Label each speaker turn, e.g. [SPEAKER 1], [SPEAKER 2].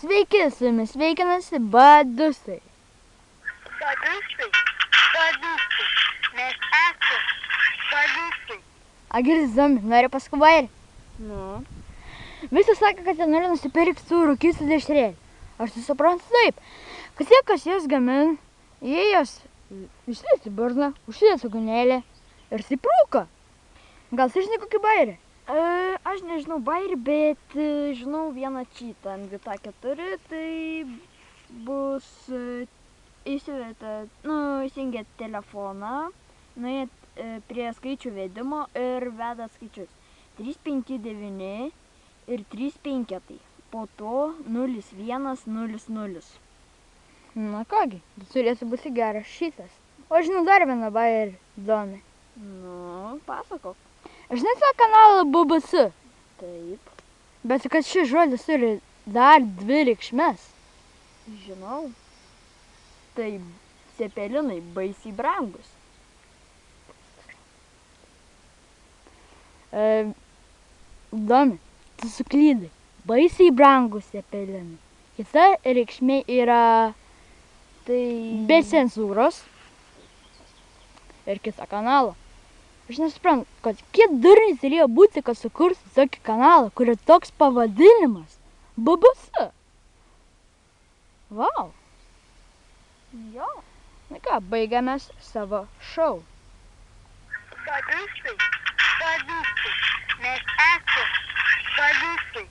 [SPEAKER 1] Sveiki, su jumis sveikinasi Badusai.
[SPEAKER 2] Badusai, mes esame Badusai.
[SPEAKER 1] Agirdami, nori paskubari?
[SPEAKER 3] Nu,
[SPEAKER 1] Visi sakė, kad jie nori nusipirkti su rūkytų dešrėlį. Aš tai suprantu taip, kad tie, kas jas gamin, jie jas išsidės į burną, užsidės ugunėlę ir stiprūka. Gal tu žinai kokį bairį?
[SPEAKER 3] aš nežinau bairį, bet žinau vieną čytą ant GTA 4, tai bus įsijungėt telefoną, nuėjat prie skaičių vedimo ir vedat skaičius 359 ir 35, po to 0100.
[SPEAKER 1] Na kągi, turėtų būti geras šitas. O žinau dar vieną bairį įdomi.
[SPEAKER 3] Nu, pasakok.
[SPEAKER 1] Žinai tą kanalą BBC,
[SPEAKER 3] Taip,
[SPEAKER 1] bet kad šis žodis turi dar dvi reikšmes.
[SPEAKER 3] žinau. Tai cepelinai baisiai brangus.
[SPEAKER 1] Įdomi, tu suklydai. Baisiai brangus cepelinai. Kita reikšmė yra
[SPEAKER 3] Tai...
[SPEAKER 1] be cenzūros ir kitą kanalą. Aš nesuprantu, kad kiek durniai turėjo būti, kad sukurti tokį kanalą, kurio toks pavadinimas BBC. Vau.
[SPEAKER 3] Jo.
[SPEAKER 1] Na ką, baigiame savo šou.
[SPEAKER 2] Badusai, mes esame Badusai.